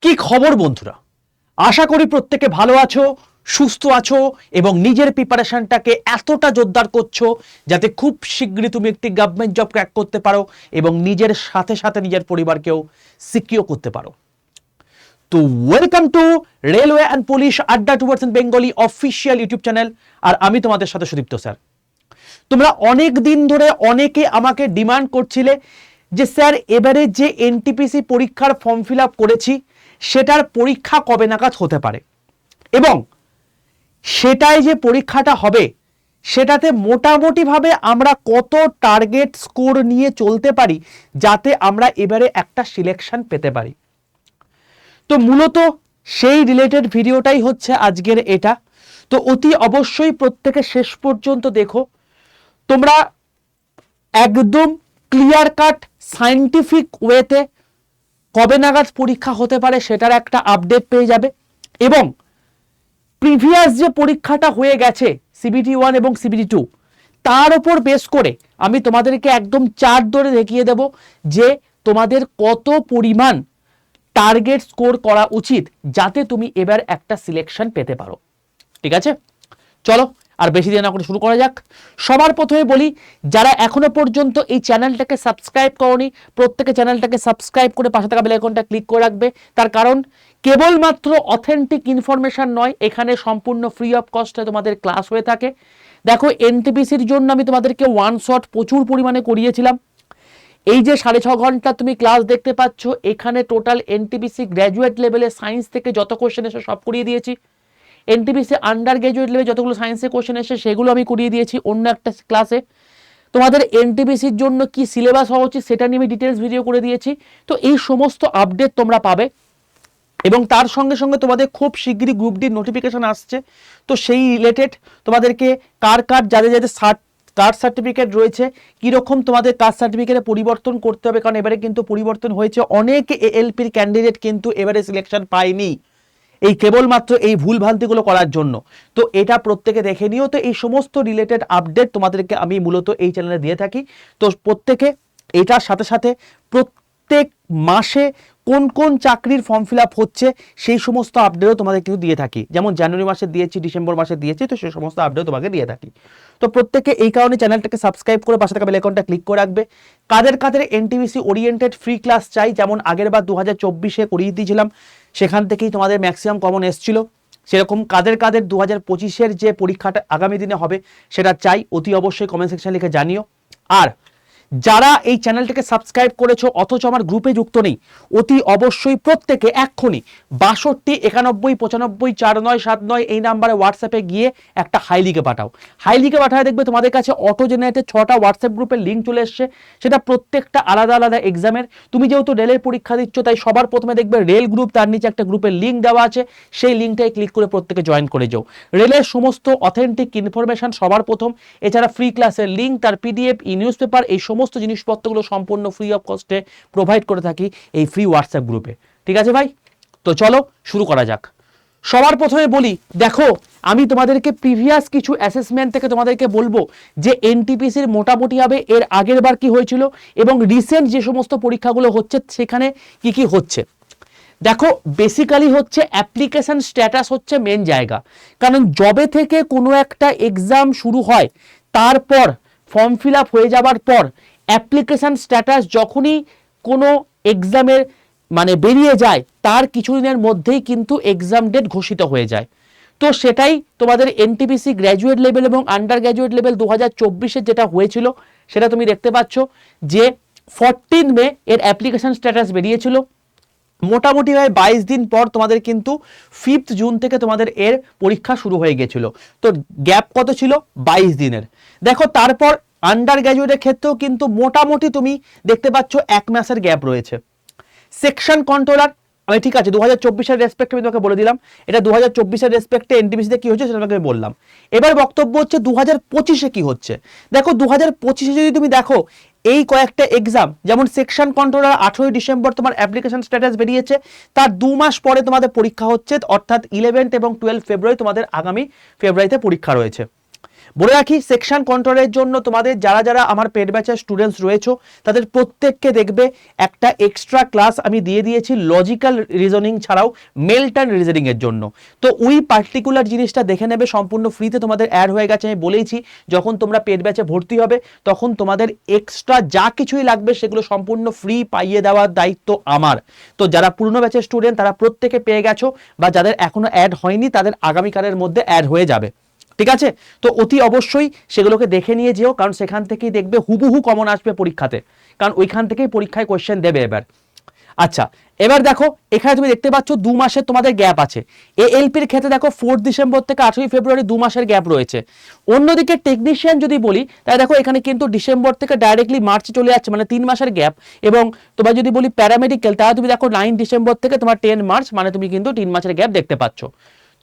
কি খবর বন্ধুরা, আশা করি প্রত্যেকে ভালো আছো, সুস্থ আছো এবং নিজের প্রিপারেশনটাকে এতটা জোরদার করছো যাতে খুব শীঘ্রই তুমি একটি গভর্নমেন্ট জব ক্র্যাক করতে পারো এবং নিজের সাথে সাথে নিজের পরিবারকেও সিকিউর করতে পারো। তো welcome to railway and police আড্ডা 2% বেঙ্গলি অফিসিয়াল ইউটিউব চ্যানেল। আর আমি তোমাদের সাথে সুদীপ্ত স্যার। তোমরা অনেক দিন ধরে অনেকে আমাকে ডিমান্ড করছিলে যে স্যার এবারে যে এনটিপিসি পরীক্ষার ফর্ম ফিল আপ করেছি সেটার পরীক্ষা কবে নাগাদ হতে পারে এবং সেটাই যে পরীক্ষাটা হবে সেটাতে মোটামুটিভাবে আমরা কত টার্গেট স্কোর নিয়ে চলতে পারি যাতে আমরা এবারে একটা সিলেকশন পেতে পারি। তো মূলত সেই রিলেটেড ভিডিওটাই হচ্ছে আজকের এটা। তো অতি অবশ্যই প্রত্যেকে শেষ পর্যন্ত দেখো, তোমরা একদম ক্লিয়ার কাট সায়েন্টিফিক ওয়েতে কবে নাগাদ পরীক্ষা হতে পারে সেটার একটা আপডেট পেয়ে যাবে এবং প্রিভিয়াস যে পরীক্ষাটা হয়ে গেছে সিবিটি 1 এবং সিবিটি 2 তার উপর বেস করে আমি তোমাদেরকে একদম চার্ট ধরে দেখিয়ে দেব যে তোমাদের কত পরিমাণ টার্গেট স্কোর করা উচিত যাতে তুমি এবার একটা সিলেকশন পেতে পারো। ঠিক আছে, চলো আর বেশি দেরি না করে শুরু করা যাক। সবার প্রথমে বলি, যারা এখনো পর্যন্ত এই চ্যানেলটাকে সাবস্ক্রাইব করোনি প্রত্যেকে চ্যানেলটাকে সাবস্ক্রাইব করে পাশে থাকা বেল আইকনটা ক্লিক করে রাখবে। তার কারণ কেবলমাত্র অথেন্টিক ইনফরমেশন নয়, এখানে সম্পূর্ণ ফ্রি অফ কস্টে তোমাদের ক্লাস হয়ে থাকে। দেখো এনটিপিসির জন্য আমি তোমাদেরকে ওয়ান শট প্রচুর পরিমাণে করিয়েছিলাম। এই যে 6.5 ঘন্টা তুমি ক্লাস দেখতে পাচ্ছ, এখানে টোটাল এনটিপিসি গ্র্যাজুয়েট লেভেলে সায়েন্স থেকে যত কোশ্চেন এসে সব করিয়ে দিয়েছি। এনটিপিসি আন্ডার গ্র্যাজুয়েট লেভেলে যতগুলো সায়েন্সের কোশ্চেন এসে সেগুলো আমি করিয়ে দিয়েছি অন্য একটা ক্লাসে। তোমাদের এনটিপিসির জন্য কি সিলেবাস হওয়া উচিত সেটা নিয়ে আমি ডিটেলস ভিডিও করে দিয়েছি। তো এই সমস্ত আপডেট তোমরা পাবে এবং তার সঙ্গে সঙ্গে তোমাদের খুব শীঘ্রই গ্রুপ ডির নোটিফিকেশন আসছে। তো সেই রিলেটেড তোমাদেরকে কার যাদের যাদের কাস্ট সার্টিফিকেট রয়েছে কীরকম তোমাদের কাস্ট সার্টিফিকেটে পরিবর্তন করতে হবে, কারণ এবারে কিন্তু পরিবর্তন হয়েছে। অনেক এএলপির ক্যান্ডিডেট কিন্তু এবারে সিলেকশন পায়নি এই কেবলমাত্র এই ভুলভ্রান্তিগুলো করার জন্য। তো এটা প্রত্যেকে দেখে নিও। তো এই সমস্ত রিলেটেড আপডেট তোমাদেরকে আমি মূলত এই চ্যানেলে দিয়ে থাকি। তো প্রত্যেকে এটার সাথে সাথে প্রত্যেক মাসে কোন কোন চাকরির ফর্ম ফিল আপ হচ্ছে সেই সমস্ত আপডেটও তোমাদের কিন্তু দিয়ে থাকি। যেমন জানুয়ারি মাসে দিয়েছি, ডিসেম্বর মাসে দিয়েছি, তো সেই সমস্ত আপডেট তোমাকে দিয়ে থাকি। তো প্রত্যেকে এই কারণে চ্যানেলটাকে সাবস্ক্রাইব করে পাশে থাকা বেল আইকনটা ক্লিক করে রাখবে। কাদের এনটিপিসি ওরিয়েন্টেড ফ্রি ক্লাস চাই, যেমন আগের বার 2024-এ করিয়ে দিয়েছিলাম, সেখান থেকেই তোমাদের ম্যাক্সিমাম কমন এসেছিল, সেরকম কাদের 2025-এর যে পরীক্ষাটা আগামী দিনে হবে সেটা চাই, অতি অবশ্যই কমেন্ট সেকশনে লিখে জানিও। আর যারা এই চ্যানেলটাকে সাবস্ক্রাইব করেছো অথচ আমার গ্রুপে যুক্ত নেই, অতি অবশ্যই প্রত্যেকে এক্ষুনি 62 91 95 4979 এই নাম্বারে হোয়াটসঅ্যাপে গিয়ে একটা হাই লিখে পাঠাও। হাই লিখে পাঠায় দেখবে তোমাদের কাছে অটো জেনারেটেড 6টা হোয়াটসঅ্যাপ গ্রুপের লিঙ্ক চলে এসছে। সেটা প্রত্যেকটা আলাদা আলাদা এক্সামের। তুমি যেহেতু রেলের পরীক্ষা দিচ্ছ তাই সবার প্রথমে দেখবে রেল গ্রুপ, তার নিচে একটা গ্রুপের লিঙ্ক দেওয়া আছে, সেই লিঙ্কটাই ক্লিক করে প্রত্যেকে জয়েন করে যাও। রেলের সমস্ত অথেন্টিক ইনফরমেশন সবার প্রথম, এছাড়া ফ্রি ক্লাসের লিঙ্ক, তার পিডিএফ, ই নিউজ পেপার, এই সমস্ত জিনিসপত্রগুলো সম্পূর্ণ ফ্রি অফ কস্টে প্রোভাইড করে থাকি এই ফ্রি হোয়াটসঅ্যাপ গ্রুপে। ঠিক আছে ভাই, তো চলো শুরু করা যাক। সবার প্রথমে বলি, দেখো আমি তোমাদেরকে প্রিভিয়াস কিছু অ্যাসেসমেন্ট থেকে তোমাদেরকে বলবো যে এনটিপিসির মোটামুটি হবে এর আগের বার কি হয়েছিল এবং রিসেন্ট যে সমস্ত পরীক্ষাগুলো হচ্ছে সেখানে কি কি হচ্ছে। দেখো বেসিক্যালি হচ্ছে অ্যাপ্লিকেশন স্ট্যাটাস হচ্ছে মেন জায়গা, কারণ জবে থেকে কোনো একটা এক্সাম শুরু হয় তারপর ফর্ম ফিল আপ হয়ে যাবার পর অ্যাপ্লিকেশন স্ট্যাটাস যখনই কোনো এক্সামের বেরিয়ে যায় তার কিছুদিনের মধ্যেই কিন্তু এক্সাম ডেট ঘোষিত হয়ে যায়। তো সেটাই তোমাদের এনটিপিসি গ্র্যাজুয়েট লেভেল এবং আন্ডার গ্র্যাজুয়েট লেভেল 2024-এর যেটা হয়েছিল সেটা তুমি দেখতে পাচ্ছ যে 14 মে এর অ্যাপ্লিকেশন স্ট্যাটাস বেরিয়েছিল। মোটামুটি 22 দিন পর তোমাদের কিন্তু 5 জুন থেকে তোমাদের এর পরীক্ষা শুরু হয়ে গেছিল। তো গ্যাপ কত ছিল? 22 দিনের। দেখো তারপর আন্ডার গ্র্যাজুয়েটের ক্ষেত্রেও কিন্তু মোটামুটি তুমি দেখতে পাচ্ছ 1 মাসের গ্যাপ রয়েছে। সেকশন কন্ট্রোলার আমি ঠিক আছে 2024-এর রেসপেক্টে আমি তোমাকে বলে দিলাম, এটা 2024-এর রেসপেক্টে এনটিপিসিতে কি হচ্ছে সেটা তোমাকে বললাম। এবার বক্তব্য হচ্ছে 2025-এ কি হচ্ছে। দেখো 2025-এ যদি তুমি দেখো এই কয়েকটা এক্সাম, যেমন সেকশন কন্ট্রোলার 18 ডিসেম্বর তোমার অ্যাপ্লিকেশন স্ট্যাটাস বেরিয়েছে, তার 2 মাস পরে তোমাদের পরীক্ষা হচ্ছে, অর্থাৎ 11 এবং 12 ফেব্রুয়ারি তোমাদের আগামী ফেব্রুয়ারিতে পরীক্ষা রয়েছে। বলে রাখি সেকশন কন্ট্রোলের জন্য তোমাদের যারা যারা আমার পেড ব্যাচের স্টুডেন্টস রয়েছে তাদের প্রত্যেককে দেখবে একটা এক্সট্রা ক্লাস আমি দিয়ে দিয়েছি লজিক্যাল রিজনিং ছাড়াও মেল্টন রিজনিং এর জন্য। তো ওই পার্টিকুলার জিনিসটা দেখে নেবে, সম্পূর্ণ ফ্রিতে তোমাদের অ্যাড হয়ে গেছে। আমি বলেইছি যখন তোমরা পেড ব্যাচে ভর্তি হবে তখন তোমাদের এক্সট্রা যা কিছুই লাগবে সেগুলো সম্পূর্ণ ফ্রি পাইয়ে দেওয়ার দায়িত্ব আমার। তো যারা পুরনো ব্যাচের স্টুডেন্ট তারা প্রত্যেকে পেয়ে গেছো, বা যাদের এখনো অ্যাড হয়নি তাদের আগামীকালের মধ্যে অ্যাড হয়ে যাবে, ঠিক আছে? তো অতি অবশ্যই সেগুলোকে দেখে নিয়ে যেও, কারণ সেখান থেকেই দেখবে হুবহু কমন আসবে পরীক্ষাতে, কারণ ওইখান থেকেই পরীক্ষায় কোয়েশ্চেন দেবে এবার। আচ্ছা, এবার দেখো এখানে তুমি দেখতে পাচ্ছ 2 মাসের তোমাদের গ্যাপ আছে। এএলপির ক্ষেত্রে দেখো 4 ডিসেম্বর থেকে 8ই ফেব্রুয়ারি 2 মাসের গ্যাপ রয়েছে। অন্যদিকে টেকনিশিয়ান যদি বলি তাহলে দেখো এখানে কিন্তু ডিসেম্বর থেকে ডাইরেক্টলি মার্চে চলে যাচ্ছে, মানে 3 মাসের গ্যাপ। এবং তোমার যদি বলি প্যারামেডিক্যাল তাহলে তুমি দেখো 9 ডিসেম্বর থেকে তোমার 10 মার্চ, মানে তুমি কিন্তু 3 মাসের গ্যাপ দেখতে পাচ্ছ।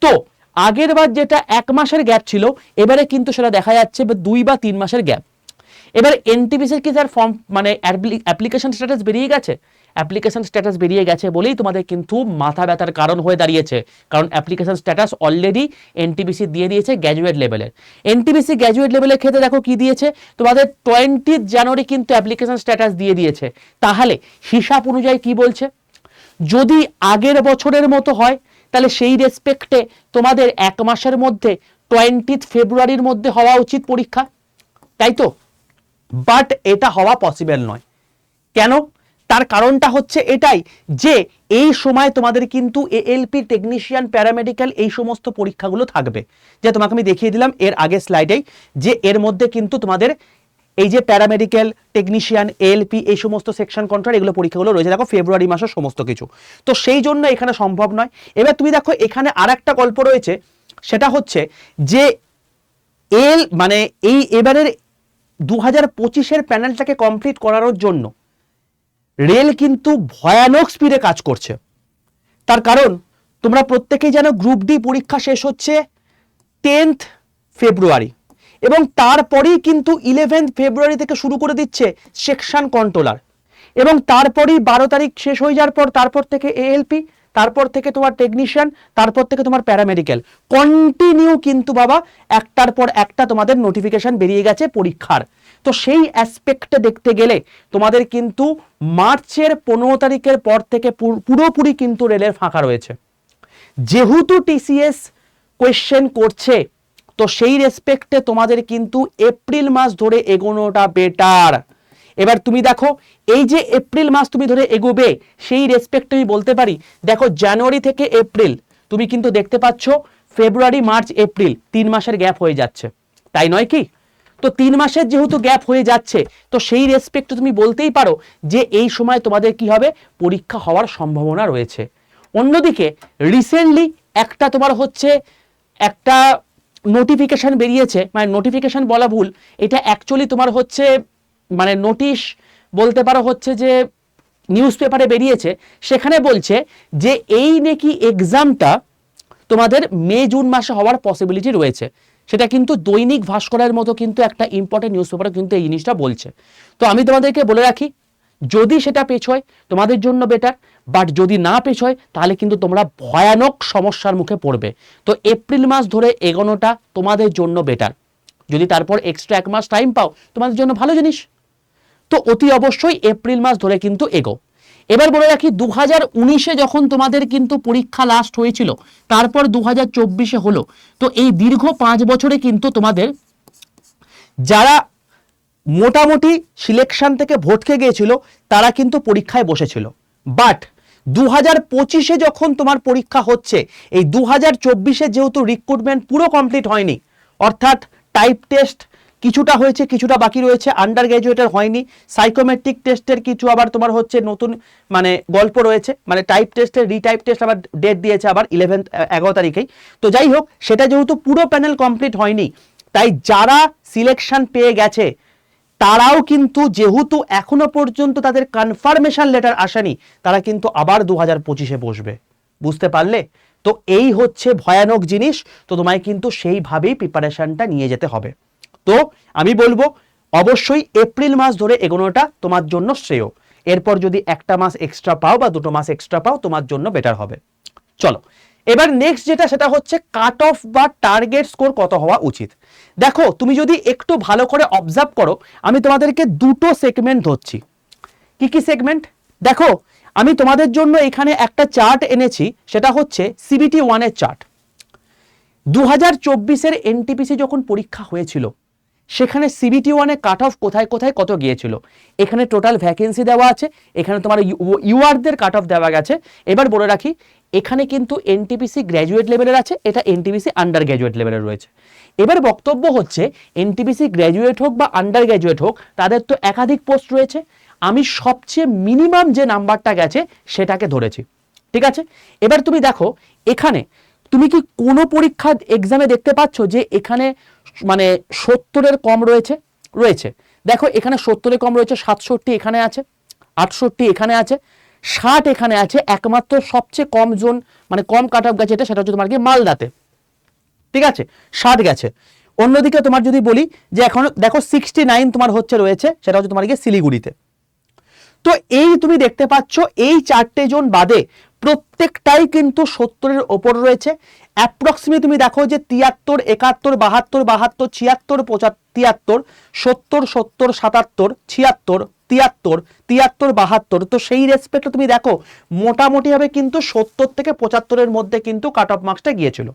তো আগের বার যেটা 1 মাসের গ্যাপ ছিল এবারে কিন্তু সেটা দেখা যাচ্ছে 2 বা 3 মাসের গ্যাপ। এবার এনটিপিসির কি স্যার ফর্ম মানে অ্যাপ্লিকেশন স্ট্যাটাস বেরিয়ে গেছে? অ্যাপ্লিকেশন স্ট্যাটাস বেরিয়ে গেছে বলেই তোমাদের কিন্তু মাথা ব্যথার কারণ হয়ে দাঁড়িয়েছে, কারণ অ্যাপ্লিকেশন স্ট্যাটাস অলরেডি এনটিপিসি দিয়ে দিয়েছে গ্র্যাজুয়েট লেভেলের। এনটিপিসি গ্র্যাজুয়েট লেভেলের ক্ষেত্রে দেখো কি দিয়েছে তোমাদের 20 জানুয়ারি কিন্তু অ্যাপ্লিকেশন স্ট্যাটাস দিয়ে দিয়েছে। তাহলে হিসাব অনুযায়ী কি বলছে, যদি আগের বছরের মতো হয় তাহলে সেই রেসপেক্টে তোমাদের 1 মাসের মধ্যে 20 ফেব্রুয়ারির মধ্যে হওয়া উচিত পরীক্ষা, তাই তো? বাট এটা হওয়া পসিবল নয়। কেন? তার কারণটা হচ্ছে এটাই যে এই সময় তোমাদের কিন্তু এএলপি, টেকনিশিয়ান, প্যারামেডিক্যাল এই সমস্ত পরীক্ষাগুলো থাকবে, যে তোমাকে আমি দেখিয়ে দিলাম এর আগের স্লাইডেই, যে এর মধ্যে কিন্তু তোমাদের এই যে প্যারামেডিক্যাল, টেকনিশিয়ান, এএলপি এই সমস্ত সেকশন কন্ট্রোল এগুলো পরীক্ষাগুলো রয়েছে দেখো ফেব্রুয়ারি মাসের সমস্ত কিছু। তো সেই জন্য এখানে সম্ভব নয়। এবার তুমি দেখো এখানে আর একটা গল্প রয়েছে, সেটা হচ্ছে যে মানে এই এবারের 2025-এর প্যানেলটাকে কমপ্লিট করানোর জন্য রেল কিন্তু ভয়ানক স্পিডে কাজ করছে। তার কারণ তোমরা প্রত্যেকেই জানো গ্রুপ ডি পরীক্ষা শেষ হচ্ছে 10th ফেব্রুয়ারি, এবং তারপরেই কিন্তু 11th ফেব্রুয়ারি থেকে শুরু করে দিচ্ছে সেকশন কন্ট্রোলার, এবং তারপরেই 12 তারিখ শেষ হয়ে যাওয়ার পর তারপর থেকে এএলপি, তারপর থেকে তোমার টেকনিশিয়ান, তারপর থেকে তোমার প্যারামেডিক্যাল, কন্টিনিউ কিন্তু বাবা একটার পর একটা তোমাদের নোটিফিকেশন বেরিয়ে গেছে পরীক্ষার। তো সেই অ্যাসপেক্টে দেখতে গেলে তোমাদের কিন্তু মার্চের 15 তারিখের পর থেকে পুরোপুরি কিন্তু রেলের ফাঁকা রয়েছে। যেহেতু টিসিএস কোয়েশ্চেন করছে তো সেই রেসপেক্টে তোমাদের কিন্তু এপ্রিল মাস ধরে এগোনোটা বেটার। এবার তুমি দেখো এই যে এপ্রিল মাস তুমি ধরে এগোবে সেই রেসপেক্টে আমি বলতে পারি, দেখো জানুয়ারি থেকে এপ্রিল তুমি কিন্তু দেখতে পাচ্ছ ফেব্রুয়ারি, মার্চ, এপ্রিল 3 মাসের গ্যাপ হয়ে যাচ্ছে, তাই নয় কি? তো 3 মাসের যেহেতু গ্যাপ হয়ে যাচ্ছে তো সেই রেসপেক্টে তুমি বলতেই পারো যে এই সময় তোমাদের কি হবে, পরীক্ষা হওয়ার সম্ভাবনা রয়েছে। অন্যদিকে রিসেন্টলি একটা তোমার হচ্ছে একটা নোটিফিকেশন বেরিয়েছে, মানে নোটিফিকেশন বলা ভুল, এটা অ্যাকচুয়ালি তোমার হচ্ছে মানে নোটিশ বলতে পারো, হচ্ছে যে নিউজ পেপারে বেরিয়েছে, সেখানে বলছে যে এই নাকি এক্সামটা তোমাদের মে জুন মাসে হওয়ার পসিবিলিটি রয়েছে। সেটা কিন্তু দৈনিক ভাস্করের মতো কিন্তু একটা ইম্পর্টেন্ট নিউজ পেপারে কিন্তু এই জিনিসটা বলছে। তো আমি তোমাদেরকে বলে রাখি, যদি সেটা পেছোয় তোমাদের জন্য বেটার, বাট যদি না পেছোয় তাহলে কিন্তু তোমরা ভয়ানক সমস্যার মুখে পড়বে। তো এপ্রিল মাস ধরে এগোনোটা তোমাদের জন্য বেটার। যদি তারপর এক্সট্রা 1 মাস টাইম পাও তোমাদের জন্য ভালো জিনিস। তো অতি অবশ্যই এপ্রিল মাস ধরে কিন্তু এগো। এবার বলে রাখি 2019-এ যখন তোমাদের কিন্তু পরীক্ষা লাস্ট হয়েছিল, তারপর 2024-এ হলো, তো এই দীর্ঘ 5 বছরে কিন্তু তোমাদের যারা মোটামুটি সিলেকশন থেকে ভটকে গিয়েছিল তারা কিন্তু পরীক্ষায় বসেছিল। বাট 2025-এ যখন তোমার পরীক্ষা হচ্ছে, এই 2024-এ যেহেতু রিক্রুটমেন্ট পুরো কমপ্লিট হয়নি, অর্থাৎ টাইপ টেস্ট কিছুটা হয়েছে, কিছুটা বাকি রয়েছে, আন্ডার গ্র্যাজুয়েটের হয়নি, সাইকোমেট্রিক টেস্টের কিছু আবার তোমার হচ্ছে নতুন মানে গল্প রয়েছে, মানে টাইপ টেস্টের রিটাইপ টেস্ট আবার ডেট দিয়েছে আবার 11 তারিখেই। তো যাই হোক, সেটা যেহেতু পুরো প্যানেল কমপ্লিট হয়নি, তাই যারা সিলেকশন পেয়ে গেছে তারাও কিন্তু যেহেতু এখনো পর্যন্ত তাদের কনফার্মেশন লেটার আসেনি, তারা কিন্তু আবার 2025-এ বসবে। বুঝতে পারলে? তো এই হচ্ছে ভয়ানক জিনিস। তো তোমায় কিন্তু সেইভাবেই প্রিপারেশনটা নিয়ে যেতে হবে। তো আমি বলবো অবশ্যই এপ্রিল মাস ধরে এগোনোটা তোমার জন্য শ্রেয়। এরপর যদি 1 মাস এক্সট্রা পাও বা 2 মাস এক্সট্রা পাও তোমার জন্য বেটার হবে। চলো এবার নেক্সট যেটা সেটা হচ্ছে কাট অফ বা টার্গেট স্কোর কত হওয়া উচিত। দেখো তুমি যদি একটু ভালো করে অবজার্ভ করো, আমি তোমাদেরকে দুটো সেগমেন্ট ধরছি। কি কি সেগমেন্ট? দেখো আমি তোমাদের জন্য এখানে একটা চার্ট এনেছি, সেটা হচ্ছে সিবিটি 1 এর চার্ট। 2024-এর এনটিপিসি যখন পরীক্ষা হয়েছিল সেখানে সিবিটি 1 এ কাট অফ কোথায় কোথায় কত গিয়েছিল। এখানে টোটাল ভ্যাকেন্সি দেওয়া আছে, এখানে তোমার ইউআরদের কাট অফ দেওয়া গেছে। এবার বলে রাখি, এখানে কিন্তু এনটিপিসি গ্র্যাজুয়েট লেভেলের আছে, এটা এনটিপিসি আন্ডার গ্র্যাজুয়েট লেভেলের রয়েছে। এবার বক্তব্য হচ্ছে এনটিপিসি গ্র্যাজুয়েট হোক বা আন্ডার গ্র্যাজুয়েট হোক, তাদের তো একাধিক পোস্ট রয়েছে। আমি সবচেয়ে মিনিমাম যে নাম্বারটা গেছে সেটাকে ধরেছি, ঠিক আছে। এবার তুমি দেখো এখানে তুমি কি কোনো পরীক্ষা এক্সামে দেখতে পাচ্ছ যে এখানে মানে 70-এর কম রয়েছে? রয়েছে। দেখো এখানে 70-এর কম রয়েছে, 67 এখানে আছে, 68 এখানে আছে, 60 এখানে আছে। একমাত্র সবচেয়ে কম জোন মানে কম কাট অফ গেছে সেটা হচ্ছে তোমার কি মালদাতে, ঠিক আছে, 60 গেছে। অন্যদিকে তোমার যদি বলি যে এখন দেখো 69 তোমার হচ্ছে রয়েছে, সেটা হচ্ছে তোমার কি শিলিগুড়িতে। তো এই তুমি দেখতে পাচ্ছ এই 4টে জোন বাদে প্রত্যেকটাই কিন্তু 70-এর ওপর রয়েছে। অ্যাপ্রক্সিমেটলি তুমি দেখো যে 73, 71, 72, 72, 76, 73, 70, 70, 77, 76, 73, 73, 72। তো সেই রেসপেক্টে তুমি দেখো মোটামুটিভাবে কিন্তু 70 থেকে 75-এর মধ্যে কিন্তু কাট অফ মার্কসটা গিয়েছিল।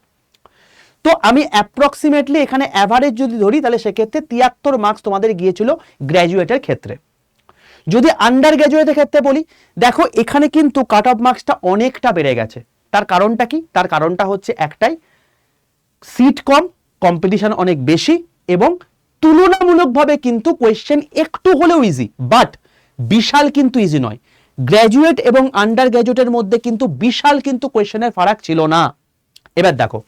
তো আমি অ্যাপ্রক্সিমেটলি এখানে অ্যাভারেজ যদি ধরি তাহলে সেক্ষেত্রে 73 মার্কস তোমাদের গিয়েছিল গ্র্যাজুয়েটের ক্ষেত্রে। যদি আন্ডার গ্র্যাজুয়েটের ক্ষেত্রে বলি, দেখো এখানে কিন্তু কাট অফ মার্কসটা অনেকটা বেড়ে গেছে। তার কারণটা কি? তার কারণটা হচ্ছে একটাই, সিট কম, কম্পিটিশন অনেক বেশি এবং তুলনামূলকভাবে কিন্তু কোয়েশ্চেন একটু হলেও ইজি, বাট বিশাল কিন্তু ইজি নয়। গ্র্যাজুয়েট এবং আন্ডার গ্র্যাজুয়েটের মধ্যে কিন্তু বিশাল কিন্তু কোয়েশ্চেনের ফারাক ছিল না। এবার দেখো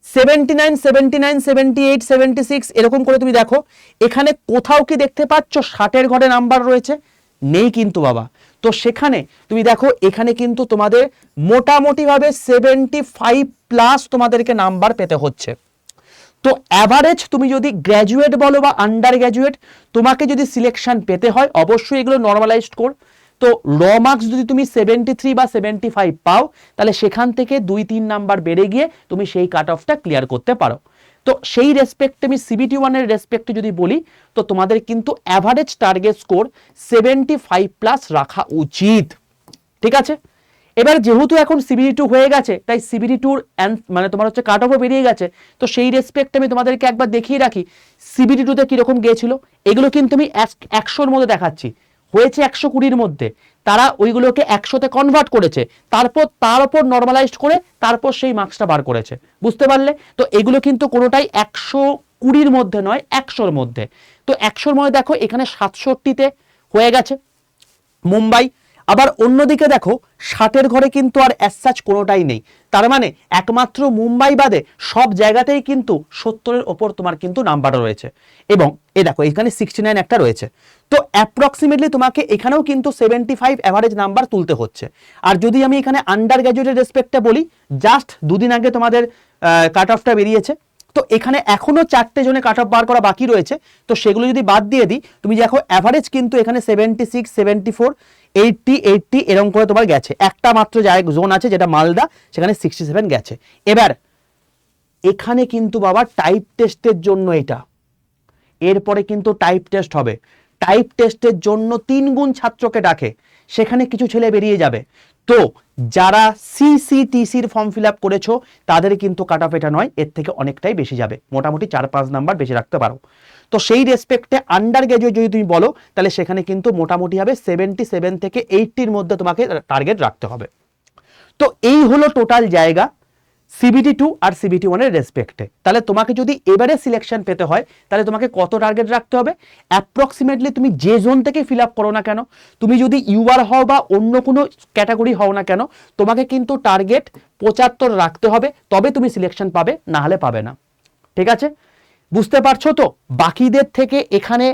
79, 79, 78, 76 এরকম করে তুমি দেখো এখানে কোথাও কি দেখতে পাচ্ছ 60-এর ঘরে নাম্বার রয়েছে? নেই কিন্তু বাবা। তো সেখানে তুমি দেখো এখানে কিন্তু তোমাদের মোটামুটিভাবে 75+ তোমাদেরকে নাম্বার পেতে হচ্ছে। তো অ্যাভারেজ তুমি যদি গ্র্যাজুয়েট বলো বা আন্ডার গ্র্যাজুয়েট, তোমাকে যদি সিলেকশন পেতে হয় অবশ্যই এগুলো নর্মালাইজড কোর। তো র মার্কস যদি তুমি 73 বা 75 পাও তাহলে সেখান থেকে 2-3 নাম্বার বেড়ে গিয়ে তুমি সেই কাট অফটা ক্লিয়ার করতে পারো। তো সেই রেসপেক্টে আমি সিবিটি 1 এর রেসপেক্টে যদি বলি তো তোমাদের কিন্তু অ্যাভারেজ টার্গেট স্কোর 75+ রাখা উচিত, ঠিক আছে। এবার যেহেতু এখন সিবিডি 2 হয়ে গেছে তাই সিবিডি 2 মানে তোমার হচ্ছে কাট অফও বেরিয়ে গেছে। তো সেই রেসপেক্টে আমি তোমাদেরকে একবার দেখিয়ে রাখি সিবিডি 2তে কিরকম গিয়েছিল। এগুলো কিন্তু আমি 100-র মধ্যে দেখাচ্ছি, হয়েছে 120-র মধ্যে। তারা ওইগুলোকে 100-তে কনভার্ট করেছে, তারপর তার উপর নর্মালাইজড করে তারপর সেই মার্কসটা বার করেছে, বুঝতে পারলে? তো এগুলো কিন্তু কোনোটাই 120-র মধ্যে নয়, 100-র মধ্যে। তো 100-র মধ্যে দেখো এখানে 67-তে হয়ে গেছে মুম্বাই। আবার অন্যদিকে দেখো 60-এর ঘরে কিন্তু আর অ্যাজ কোনোটাই নেই। তার মানে একমাত্র মুম্বাই বাদে সব জায়গাতেই কিন্তু 70-এর ওপর তোমার কিন্তু নাম্বার রয়েছে। এবং এ দেখো এখানে 69 একটা রয়েছে। তো অ্যাপ্রক্সিমেটলি তোমাকে এখানেও কিন্তু 75 অ্যাভারেজ নাম্বার তুলতে হচ্ছে। আর যদি আমি এখানে আন্ডার গ্র্যাজুয়েটের রেসপেক্টে বলি, জাস্ট দুদিন আগে তোমাদের কাট অফটা বেরিয়েছে। তো এখানে এখনো 4টে জনে কাট অফ বার করা বাকি রয়েছে। তো সেগুলো যদি বাদ দিয়ে দিই, তুমি দেখো অ্যাভারেজ কিন্তু এখানে 76, 74, 80, 80 এরকম করে তোমার গেছে। একটা মাত্র জায়গা জোন আছে যেটা মালদা, সেখানে 67 গেছে। এবার এখানে কিন্তু বাবা টাইপ টেস্টের জন্য এটা, এরপরে কিন্তু টাইপ টেস্ট হবে। টাইপ টেস্টের জন্য 3 গুণ ছাত্রকে ডাকে, সেখানে কিছু ছেলে বেরিয়ে যাবে। তো যারা সিসিটিসির ফর্ম ফিল আপ করেছো তাদের কিন্তু কাট অফ এটা নয়, এর থেকে অনেকটাই বেশি যাবে, মোটামুটি 4-5 নাম্বার বেশি রাখতে পারো। তো সেই রেসপেক্টে আন্ডার গ্র্যাজুয়েট যদি তুমি বলো তাহলে সেখানে কিন্তু মোটামুটি হবে 77 থেকে 80-র মধ্যে তোমাকে টার্গেট রাখতে হবে। তো এই হলো টোটাল জায়গা সিবিটি 2 আর সিবিটি 1 এর রেসপেক্টে। তাহলে তোমাকে যদি এবারে সিলেকশন পেতে হয় তাহলে তোমাকে কত টার্গেট রাখতে হবে? অ্যাপ্রক্সিমেটলি তুমি যে জোন থেকে ফিল আপ করো না কেন, তুমি যদি ইউআর হও বা অন্য কোনো ক্যাটাগরি হও না কেন, তোমাকে কিন্তু টার্গেট 75 রাখতে হবে, তবে তুমি সিলেকশন পাবে, না হলে পাবে না, ঠিক আছে? বুঝতে পারছো তো? বাকিদের থেকে এখানে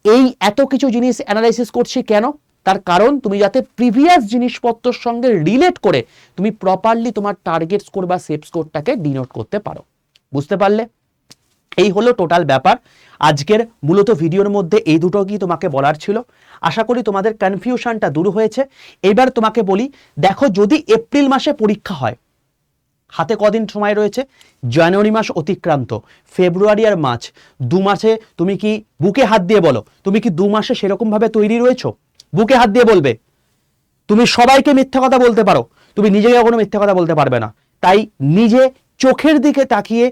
এই এত কিছু জিনিস অ্যানালাইসিস করছি কেন? তার কারণ তুমি যাতে প্রিভিয়াস জিনিসপত্রের সঙ্গে রিলেট করে তুমি প্রপারলি তোমার টার্গেট স্কোর বা সেভ স্কোরটাকে ডিনোট করতে পারো। বুঝতে পারলে? এই হলো টোটাল ব্যাপার। আজকের মূলত ভিডিওর মধ্যে এই দুটো কি তোমাকে বলার ছিল। আশা করি তোমাদের কনফিউশনটা দূর হয়েছে। এবার তোমাকে বলি, দেখো যদি এপ্রিল মাসে পরীক্ষা হয় হাতে কদিন সময় রয়েছে? জানুয়ারি মাস অতিক্রান্ত, ফেব্রুয়ারি আর মার্চ, 2 মাসে তুমি কি বুকে হাত দিয়ে বলো, তুমি কি 2 মাসে সেরকম ভাবে তৈরি রয়েছো? বুকে হাত দিয়ে বলবে। তুমি সবাইকে মিথ্যা কথা বলতে পারো, তুমি নিজেকে কখনো মিথ্যা কথা বলতে পারবে না। তাই নিজে চোখের দিকে তাকিয়ে,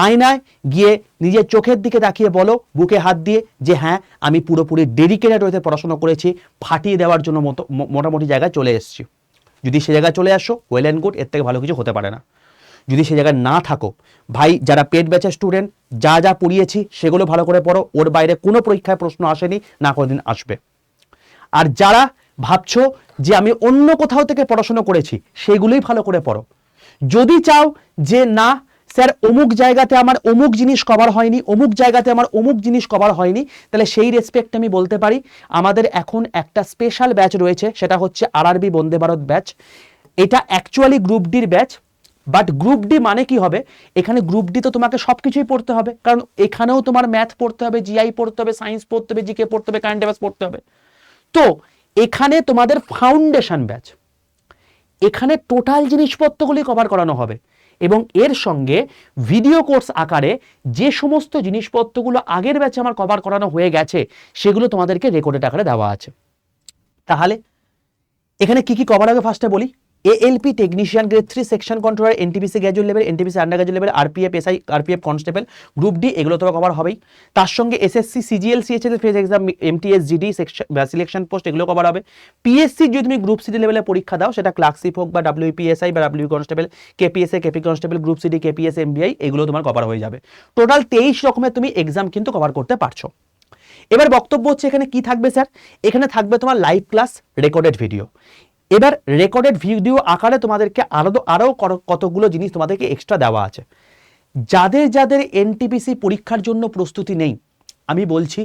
আয়নায় গিয়ে নিজের চোখের দিকে তাকিয়ে বলো বুকে হাত দিয়ে যে হ্যাঁ আমি পুরোপুরি ডেডিকেটেড হতে পড়াশোনা করেছি, ফাটিয়ে দেওয়ার জন্য মোটামুটি জায়গায় চলে এসেছি। যদি সে জায়গায় চলে আসো ওয়েল অ্যান্ড গুড, এর থেকে ভালো কিছু হতে পারে না। যদি সে জায়গায় না থাকো, ভাই যারা পেড ব্যাচের স্টুডেন্ট, যা যা পড়িয়েছি সেগুলো ভালো করে পড়ো, ওর বাইরে কোনো পরীক্ষায় প্রশ্ন আসেনি, না কোনোদিন আসবে। আর যারা ভাবছো যে আমি অন্য কোথাও থেকে পড়াশোনা করেছি, সেগুলোই ভালো করে পড়ো। যদি চাও যে না স্যার অমুক জায়গাতে আমার অমুক জিনিস কভার হয়নি, অমুক জায়গাতে আমার অমুক জিনিস কভার হয়নি, তাহলে সেই রেসপেক্ট আমি বলতে পারি আমাদের এখন একটা স্পেশাল ব্যাচ রয়েছে, সেটা হচ্ছে আরআরবি বন্দে ভারত ব্যাচ। এটা অ্যাকচুয়ালি গ্রুপ ডির ব্যাচ, বাট গ্রুপ ডি মানে কি হবে, এখানে গ্রুপ ডি তো তোমাকে সবকিছুই পড়তে হবে, কারণ এখানেও তোমার ম্যাথ পড়তে হবে, জিআই পড়তে হবে, সায়েন্স পড়তে হবে, জিকে পড়তে হবে, কারেন্ট অ্যাফেয়ার্স পড়তে হবে। তো এখানে তোমাদের ফাউন্ডেশন ব্যাচ, এখানে টোটাল জিনিসপত্রগুলি কভার করানো হবে এবং এর সঙ্গে ভিডিও কোর্স আকারে যে সমস্ত জিনিসপত্রগুলো আগের ব্যাচে আমার কভার করানো হয়ে গেছে সেগুলো তোমাদেরকে রেকর্ডেড আকারে দেওয়া আছে। তাহলে এখানে কি কি কভার হবে ফার্স্টে বলি। ALP technician grade 3 section controller, NTPC graduate level, NTPC undergraduate level, RPF SI, RPF constable, group D, এগুলো তো কভার হবেই। তার সঙ্গে SSC CGL CHL phase exam, MTS GD selection post, এগুলো কভার হবে। পিএসসি যদি তুমি গ্রুপ সি লেভেলে পরীক্ষা দাও, সেটা ক্লার্কশিপ হোক বা ডাব্লিউপিএসআই বা W constable, KPSA, KP constable, group CD, KPS, MBI, এগুলো তোমার কভার হয়ে যাবে। টোটাল 23 রকমের তুমি এক্সাম কিন্তু কভার করতে পারছো। এবার বক্তব্য হচ্ছে এখানে কি থাকবে স্যার, এখানে থাকবে তোমার লাইভ ক্লাস, রেকর্ডেড ভিডিও। এবার রেকর্ডেড ভিডিও আকারে তোমাদেরকে আরো কতগুলো জিনিস তোমাদেরকে এক্সট্রা দেওয়া আছে। যাদের যাদের এনটিপিসি পরীক্ষার জন্য প্রস্তুতি নেই, আমি বলছি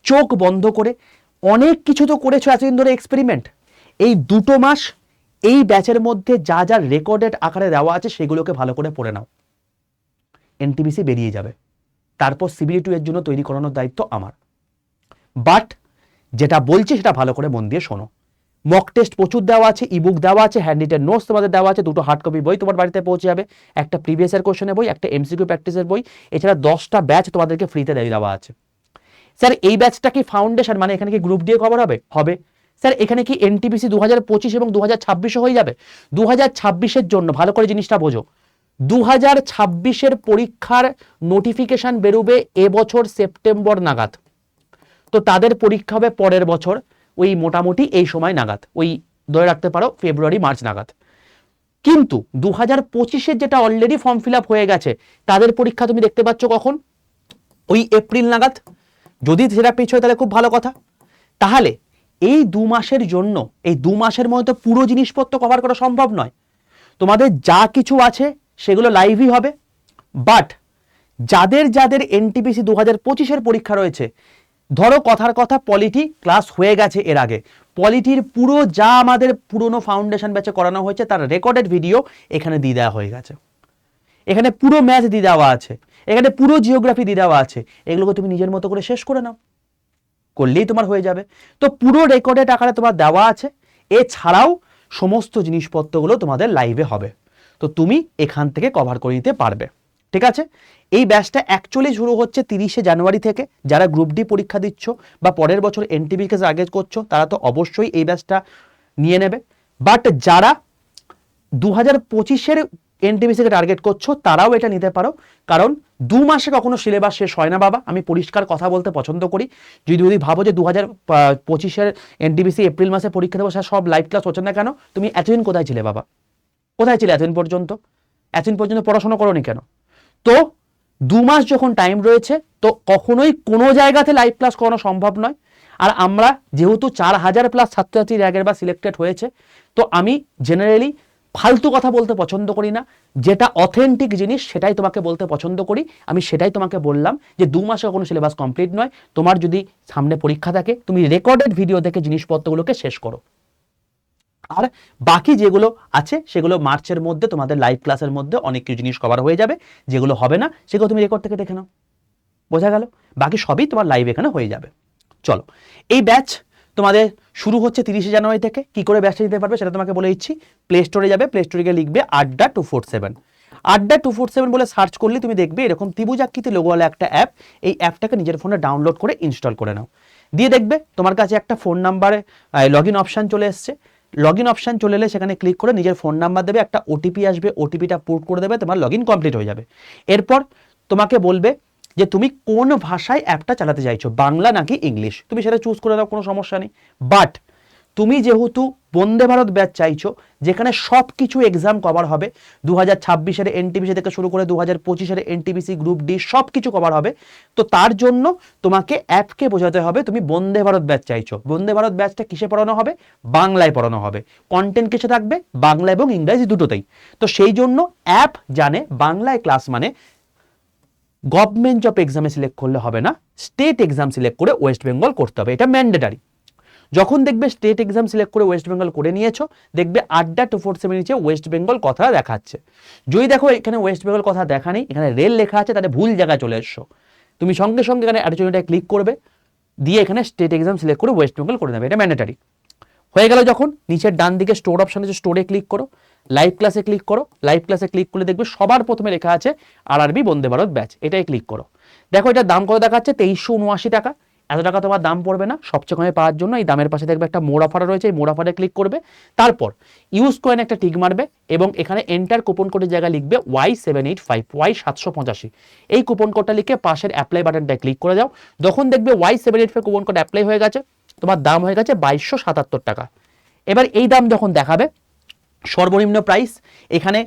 চোখ বন্ধ করে, অনেক কিছু তো করেছো এতদিন ধরে এক্সপেরিমেন্ট, এই 2 মাস এই ব্যাচের মধ্যে যা যা রেকর্ডেড আকারে দেওয়া আছে সেগুলোকে ভালো করে পড়ে নাও। এনটিপিসি বেরিয়ে যাবে, তারপর সিবিডি 2 এর জন্য তৈরি করানোর দায়িত্ব আমার। বাট যেটা বলছি সেটা ভালো করে মন দিয়ে শোনো। মক টেস্ট প্রচুর দেওয়া আছে, ইবুক দেওয়া আছে, হ্যান্ড রিটেন নোটস তোমাদের দেওয়া আছে, 2টো হার্ড কপি বই তোমার বাড়িতে পৌঁছে যাবে, একটা প্রিভিয়াস ইয়ার কোশ্চেনের বই, একটা এমসিকিউ প্র্যাকটিসের বই, এছাড়া 10টা ব্যাচ তোমাদেরকে ফ্রিতে দেওয়া আছে। স্যার এই ব্যাচটা কি ফাউন্ডেশন, মানে এখানে কি গ্রুপ দিয়ে কভার হবে? হবে। স্যার এখানে কি এনটিপিসি 2025 এবং 2026 হয়ে যাবে? 2026-এর জন্য ভালো করে জিনিসটা বোঝো, 2026-এর পরীক্ষার নোটিফিকেশন বেরোবে এবছর সেপ্টেম্বর নাগাদ, তো তাদের পরীক্ষা হবে পরের বছর ওই মোটামুটি এই সময় নাগাদ, ওই ধরে রাখতে পারো ফেব্রুয়ারি মার্চ নাগাদ। কিন্তু 2025-এর যেটা অলরেডি ফর্ম ফিল আপ হয়ে গেছে তাদের পরীক্ষা তুমি দেখতে পাচ্ছ কখন? ওই এপ্রিল নাগাদ। যদি সেটা পিছোয় তাহলে খুব ভালো কথা। তাহলে এই 2 মাসের জন্য, এই 2 মাসের মধ্যে পুরো জিনিসপত্র কভার করা সম্ভব নয়। তোমাদের যা কিছু আছে সেগুলো লাইভই হবে, বাট যাদের যাদের এনটিপিসি 2025-এর পরীক্ষা রয়েছে, ধরো কথার কথা পলিটি ক্লাস হয়ে গেছে এর আগে, পলিটির পুরো যা আমাদের পুরনো ফাউন্ডেশন ব্যাচে করানো হয়েছে তার রেকর্ডেড ভিডিও এখানে দিয়ে দেওয়া হয়ে গেছে, এখানে পুরো ম্যাথ দিয়ে দেওয়া আছে, এখানে পুরো জিওগ্রাফি দিয়ে দেওয়া আছে, এগুলোকে তুমি নিজের মতো করে শেষ করে নাও, করলেই তোমার হয়ে যাবে। তো পুরো রেকর্ডেড আকারে তোমার দেওয়া আছে, এছাড়াও সমস্ত জিনিসপত্রগুলো তোমাদের লাইভে হবে, তো তুমি এখান থেকে কভার করে নিতে পারবে। ঠিক আছে, এই ব্যাচটা অ্যাকচুয়ালি শুরু হচ্ছে 30শে জানুয়ারি থেকে। যারা গ্রুপ ডি পরীক্ষা দিচ্ছ বা পরের বছর এনটিপিকে টার্গেট করছো তারা তো অবশ্যই এই ব্যাচটা নিয়ে নেবে, বাট যারা 2025-এর এনটিপিসিকে টার্গেট করছো তারাও এটা নিতে পারো, কারণ 2 মাসে কখনো সিলেবাস শেষ হয় না বাবা, আমি পরিষ্কার কথা বলতে পছন্দ করি। যদি ভাবো যে 2025-এর এনটিপিসি এপ্রিল মাসে পরীক্ষা দেবো, সব লাইভ ক্লাস হচ্ছে না কেন, তুমি এতদিন কোথায় ছিলে বাবা? কোথায় ছিলে এতদিন পর্যন্ত? এতদিন পর্যন্ত পড়াশোনা করোনি কেন? তো 2 মাস যখন টাইম রয়েছে, তো কখনোই কোনো জায়গাতে লাইভ ক্লাস করানো সম্ভব নয়। আর আমরা যেহেতু 4000+ ছাত্রছাত্রীর আগের বার সিলেক্টেড হয়েছে, তো আমি জেনারেলি ফালতু কথা বলতে পছন্দ করি না, যেটা অথেন্টিক জিনিস সেটাই তোমাকে বলতে পছন্দ করি। আমি সেটাই তোমাকে বললাম যে 2 মাসে কোনো সিলেবাস কমপ্লিট নয়, তোমার যদি সামনে পরীক্ষা থাকে তুমি রেকর্ডেড ভিডিও দেখে জিনিসপত্রগুলোকে শেষ করো, আর বাকি যেগুলো আছে সেগুলো মার্চের মধ্যে তোমাদের লাইভ ক্লাসের মধ্যে অনেক কিছু জিনিস কভার হয়ে যাবে, যেগুলো হবে না সেগুলো তুমি রেকর্ড থেকে দেখে নাও, বোঝা গেল? বাকি সবই তোমার লাইভ এখানে হয়ে যাবে। চলো, এই ব্যাচ তোমাদের শুরু হচ্ছে 30শে জানুয়ারি থেকে। কি করে ব্যাচটা নিতে পারবে সেটা তোমাকে বলে দিচ্ছি। প্লে স্টোরে যাবে, প্লে স্টোরে গিয়ে লিখবে আড্ডা 247, আড্ডা 247 বলে সার্চ করলে তুমি দেখবে এরকম ত্রিভুজ আকৃতি লোগোওয়ালা একটা অ্যাপ। এই অ্যাপটাকে নিজের ফোনে ডাউনলোড করে ইনস্টল করে নাও, দিয়ে দেখবে তোমার কাছে একটা ফোন নাম্বারে লগ ইন অপশান চলে এসছে। লগ ইন অপশান চলে এলে সেখানে ক্লিক করে নিজের ফোন নাম্বার দেবে, একটা ওটিপি আসবে, ওটিপিটা পুট করে দেবে, তোমার লগ ইন কমপ্লিট হয়ে যাবে। এরপর তোমাকে বলবে যে তুমি কোন ভাষায় অ্যাপটা চালাতে চাইছো, বাংলা নাকি ইংলিশ, তুমি সেটা চুজ করে দাও, কোনো সমস্যা নেই। বাট তুমি যেহেতু বন্দে ভারত ব্যাচ চাইছো যেখানে সব কিছু এক্সাম কভার হবে, 2026-এর এনটিপিসি থেকে শুরু করে 2025-এর এনটিপিসি গ্রুপ ডি সব কিছু কভার হবে, তো তার জন্য তোমাকে অ্যাপকে বোঝাতে হবে তুমি বন্দে ভারত ব্যাচ চাইছো। বন্দে ভারত ব্যাচটা কিসে পড়ানো হবে, বাংলায় পড়ানো হবে। কন্টেন্ট কিসে থাকবে, বাংলা এবং ইংরেজি দুটোতেই। তো সেই জন্য অ্যাপ জানে বাংলায় ক্লাস মানে গভর্নমেন্ট জব এক্সামে সিলেক্ট করলে হবে না, স্টেট এক্সাম সিলেক্ট করে ওয়েস্ট বেঙ্গল করতে হবে, এটা ম্যান্ডেটারি। যখন দেখবে স্টেট এক্সাম সিলেক্ট করে ওয়েস্ট বেঙ্গল করে নিয়েছো, দেখবে আড্ডা 247 নিচে ওয়েস্ট বেঙ্গল কথা দেখাচ্ছে। যদি দেখো এখানে ওয়েস্ট বেঙ্গল কথা দেখা নেই, এখানে রেল লেখা আছে, তাহলে ভুল জায়গায় চলে এসছো। তুমি সঙ্গে সঙ্গে এখানে অ্যাডিশনটা ক্লিক করবে, দিয়ে এখানে স্টেট এক্সাম সিলেক্ট করে ওয়েস্ট বেঙ্গল করে নেবে, এটা ম্যান্ডেটারি। হয়ে গেল যখন নিচের ডান দিকে স্টোর অপশন আছে, স্টোরে ক্লিক করো, লাইভ ক্লাসে ক্লিক করো। লাইভ ক্লাসে ক্লিক করলে দেখবে সবার প্রথমে লেখা আছে আরআরবি বন্দে ভারত ব্যাচ, এটাই ক্লিক করো। দেখো এটার দাম কত দেখাচ্ছে, 2379 টাকা। এত টাকা তোমার দাম পড়বে না, সবচেয়ে কমে পাওয়ার জন্য এই দামের পাশে দেখবে একটা মোড অফার রয়েছে, এই মোড অফারে ক্লিক করবে। তারপর ইউজ কয়েন একটা টিক মারবে এবং এখানে এন্টার কুপন কোডের জায়গায় লিখবে Y785 Y785, এই কুপন কোডটা লিখে পাশের অ্যাপ্লাই বাটনটায় ক্লিক করে দাও। যখন দেখবে Y785 কুপন কোড অ্যাপ্লাই হয়ে গেছে, তোমার দাম হয়ে গেছে 2277 টাকা। এবার এই দাম যখন দেখাবে, সর্বনিম্ন প্রাইস এখানে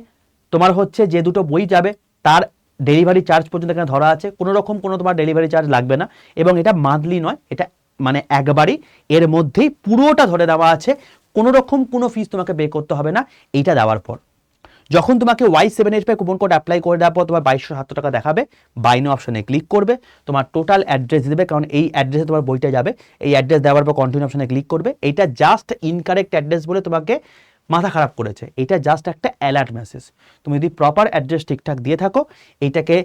তোমার হচ্ছে যে দুটো বই যাবে তার ডেলিভারি চার্জ পর্যন্ত এখানে ধরা আছে, কোনো রকম কোনো তোমার ডেলিভারি চার্জ লাগবে না, এবং এটা মান্থলি নয়, এটা মানে একবারই এর মধ্যেই পুরোটা ধরে দেওয়া আছে, কোনো রকম কোনো ফিস তোমাকে পে করতে হবে না। এইটা দেওয়ার পর যখন তোমাকে Y785 কুপন কোড অ্যাপ্লাই করে দেওয়ার পর তোমার 2270 টাকা দেখাবে, বাই নাও অপশনে ক্লিক করবে, তোমার টোটাল অ্যাড্রেস দেবে, কারণ এই অ্যাড্রেসে তোমার বইটা যাবে। এই অ্যাড্রেস দেওয়ার পর কন্টিনিউ অপশনে ক্লিক করবে। এইটা জাস্ট ইনকারেক্ট অ্যাড্রেস বলে তোমাকে মাথা খারাপ করেছে, এটা জাস্ট একটা অ্যালার্ট মেসেজ। তুমি যদি প্রপার অ্যাড্রেস ঠিকঠাক দিয়ে থাকো, এইটাকে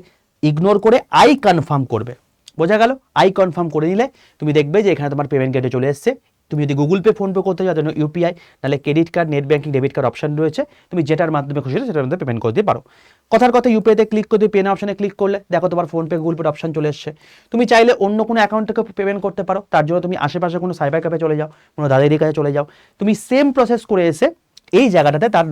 ইগনোর করে আই কনফার্ম করবে, বোঝা গেল? আই কনফার্ম করে নিলে তুমি দেখবে যে এখানে তোমার পেমেন্ট গেটে চলে এসছে। তুমি যদি গুগল পে, ফোনপে করতে চাও, জন্য ইউপিআই, তাহলে credit card, net banking, debit card option রয়েছে, তুমি যেটার মাধ্যমে খুশি সেটার মধ্যে পেমেন্ট করে দিতে পারো। কথার কথা ইউপিআইতে ক্লিক করে পে না অপশনে ক্লিক করলে দেখো তোমার ফোনপে, গুগল পে অপশন চলে এসছে। তুমি চাইলে অন্য কোনো অ্যাকাউন্ট থেকে পেমেন্ট করতে পারো, তার জন্য তুমি আশেপাশে কোনো সাইবার ক্যাফে চলে যাও, কোনো দাদাদের কাছে চলে যাও, তুমি সেম প্রসেস করে এসে এই জায়গাটাতে তার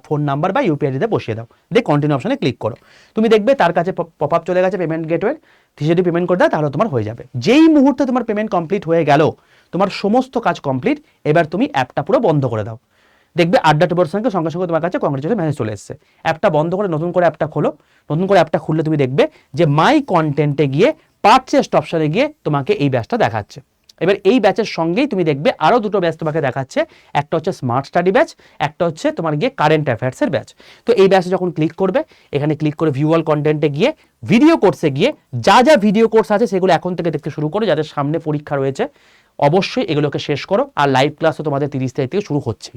ফোন নাম্বার বা ইউপিআই দিতে বসিয়ে দাও, দিয়ে কন্টিনিউ অপশনে ক্লিক করো। তুমি দেখবে তার কাছে পপ আপ চলে গেছে পেমেন্ট গেটওয়ে, যদি পেমেন্ট করে দেয় তাহলে তোমার হয়ে যাবে। যেই মুহূর্তে তোমার পেমেন্ট কমপ্লিট হয়ে গেল, তোমার সমস্ত কাজ কমপ্লিট, এবার তুমি অ্যাপটা পুরো বন্ধ করে দাও। দেখবে আড্ডা 247 সঙ্গে সঙ্গে তোমার কাছে কংগ্রেচুলেশন মেসেজ চলে এসেছে। অ্যাপটা বন্ধ করে নতুন করে অ্যাপটা খোলো। নতুন করে অ্যাপটা খুললে তুমি দেখবে যে মাই কন্টেন্টে গিয়ে পারচেস্ট অপশনে গিয়ে তোমাকে এই ব্যাচটা দেখাচ্ছে। এবার এই ব্যাচের সঙ্গেই তুমি দেখবে আরও দুটো ব্যাচ তোমাকে দেখাচ্ছে, একটা হচ্ছে স্মার্ট স্টাডি ব্যাচ, একটা হচ্ছে তোমার গিয়ে কারেন্ট অ্যাফেয়ার্সের ব্যাচ। তো এই ব্যাচে যখন ক্লিক করবে, এখানে ক্লিক করে ভিউ অল কন্টেন্টে গিয়ে ভিডিও কোর্সে গিয়ে যা যা ভিডিও কোর্স আছে সেগুলো এখন থেকে দেখতে শুরু করো, যাদের সামনে পরীক্ষা রয়েছে অবশ্যই এগুলোকে শেষ করো। আর লাইভ ক্লাসও তোমাদের 30 তারিখ থেকে শুরু হচ্ছে,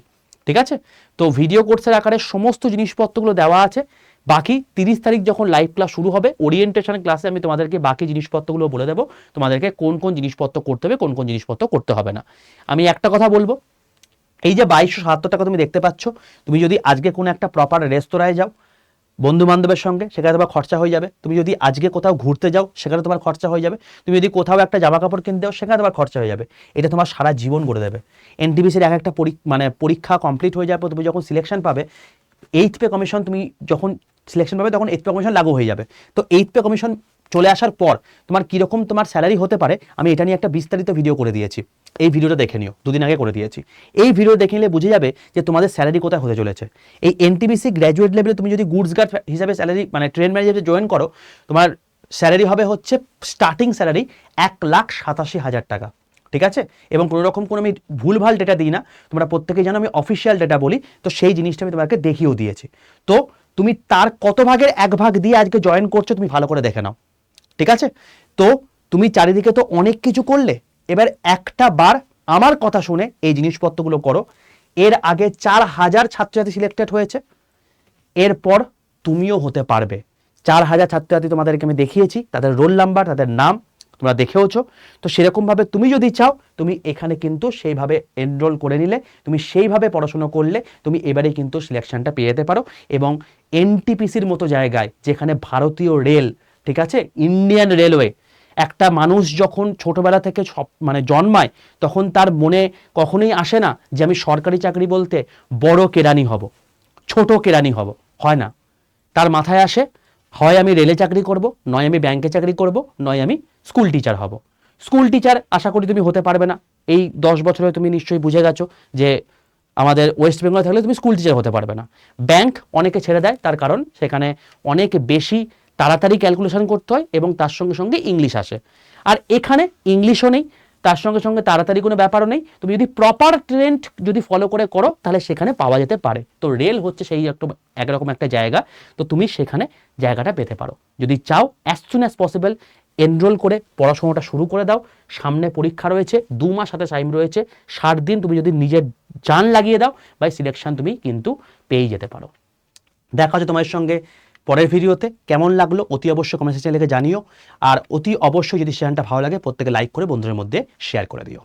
ঠিক আছে? তো ভিডিও কোর্সের আকারে সমস্ত জিনিসপত্রগুলো দেওয়া আছে। বাকি 30 তারিখ যখন লাইভ ক্লাস শুরু হবে, ওরিয়েন্টেশন ক্লাসে আমি তোমাদেরকে বাকি জিনিসপত্রগুলো বলে দেবো, তোমাদেরকে কোন কোন জিনিসপত্র করতে হবে, কোন কোন জিনিসপত্র করতে হবে না। আমি একটা কথা বলবো, এই যে 2270 টাকা তুমি দেখতে পাচ্ছ, তুমি যদি আজকে কোনো একটা প্রপার রেস্তোরাঁয় যাও বন্ধু বান্ধবের সঙ্গে, সেখানে তোমার খরচা হয়ে যাবে। তুমি যদি আজকে কোথাও ঘুরতে যাও, সেখানে তোমার খরচা হয়ে যাবে। তুমি যদি কোথাও একটা জামা কাপড় কিনতে যাও, সেখানে তোমার খরচা হয়ে যাবে। এটা তোমার সারা জীবন করে দেবে। এনটিপিসির এক একটা পরীক্ষা কমপ্লিট হয়ে যাওয়ার পর তুমি যখন সিলেকশন পাবে, 8th পে কমিশন, তুমি যখন সিলেকশন পাবে তখন 8th পে কমিশন লাগু হয়ে যাবে। তো 8th পে কমিশন চলে আসার পর তোমার কীরকম তোমার স্যালারি হতে পারে, আমি এটা নিয়ে একটা বিস্তারিত ভিডিও করে দিয়েছি। এই ভিডিওটা দেখে নিও, দুদিন আগে করে দিয়েছি। এই ভিডিও দেখে নিলে বুঝে যাবে যে তোমাদের স্যালারি কোথায় হতে চলেছে। এই এনটিপিসি গ্র্যাজুয়েট লেভেলে তুমি যদি গুডস গার্ড হিসাবে স্যালারি মানে ট্রেন ম্যানেজারে জয়েন করো, তোমার স্যালারি হবে হচ্ছে স্টার্টিং স্যালারি 1,87,000 টাকা, ঠিক আছে? এবং কোনো রকম কোনো আমি ভুলভাল ডেটা দিই না, তোমরা প্রত্যেকেই জানো আমি অফিসিয়াল ডেটা বলি, তো সেই জিনিসটা আমি তোমাকে দেখিয়েও দিয়েছি। তো তুমি তার কত ভাগের 1 ভাগ দিয়ে আজকে জয়েন করছো তুমি ভালো করে দেখে নাও, ঠিক আছে? তো তুমি চারিদিকে তো অনেক কিছু করলে, এবার একটা বার আমার কথা শুনে এই জিনিসপত্রগুলো করো। এর আগে 4,000 ছাত্রছাত্রী সিলেক্টেড হয়েছে, এরপর তুমিও হতে পারবে। 4,000 ছাত্রছাত্রী তোমাদেরকে আমি দেখিয়েছি, তাদের রোল নাম্বার, তাদের নাম, তোমরা দেখেওছো। তো সেরকমভাবে তুমি যদি চাও তুমি এখানে কিন্তু সেইভাবে এনরোল করে নিলে, তুমি সেইভাবে পড়াশোনা করলে তুমি এবারে কিন্তু সিলেকশনটা পেয়ে যেতে পারো। এবং এনটিপিসির মতো জায়গায়, যেখানে ভারতীয় রেল, ঠিক আছে, ইন্ডিয়ান রেলওয়ে, একটা মানুষ যখন ছোটবেলা থেকে সব মানে জন্মায়, তখন তার মনে কখনোই আসে না যে আমি সরকারি চাকরি বলতে বড় কেরানি হব, ছোট কেরানি হব, হয় না। তার মাথায় আসে হয় আমি রেলে চাকরি করব, নয় আমি ব্যাংকে চাকরি করব, নয় আমি স্কুল টিচার হব। স্কুল টিচার আশা করি তুমি হতে পারবে না, এই 10 বছরে তুমি নিশ্চয়ই বুঝে গেছো যে আমাদের ওয়েস্ট বেঙ্গলে থাকলে তুমি স্কুল টিচার হতে পারবে না। ব্যাংক অনেকে ছেড়ে দেয়, তার কারণ সেখানে অনেক বেশি তাড়াতাড়ি ক্যালকুলেশন করতে হয় এবং তার সঙ্গে সঙ্গে ইংলিশ আসে। আর এখানে ইংলিশও নেই, তার সঙ্গে সঙ্গে তাড়াতাড়ি কোনো ব্যাপারও নেই। তুমি যদি প্রপার ট্রেন্ড যদি ফলো করে করো তাহলে সেখানে পাওয়া যেতে পারে। তো রেল হচ্ছে সেই একরকম একটা জায়গা, তো তুমি সেখানে জায়গাটা পেতে পারো। যদি চাও as soon as possible enroll করে পড়াশোনাটা শুরু করে দাও। সামনে পরীক্ষা রয়েছে, 2 মাস হাতে টাইম রয়েছে, 60 দিন তুমি যদি নিজের জান লাগিয়ে দাও বাই সিলেকশন তুমি কিন্তু পেয়ে যেতে পারো। দেখা হচ্ছে তোমার সঙ্গে পরের ভিডিওতে। কেমন লাগলো অতি অবশ্যই কমেন্ট সেকশনে লিখে জানিও। আর অতি অবশ্যই যদি চ্যানেলটা ভালো লাগে প্রত্যেকে লাইক করে বন্ধুদের মধ্যে শেয়ার করে দিও।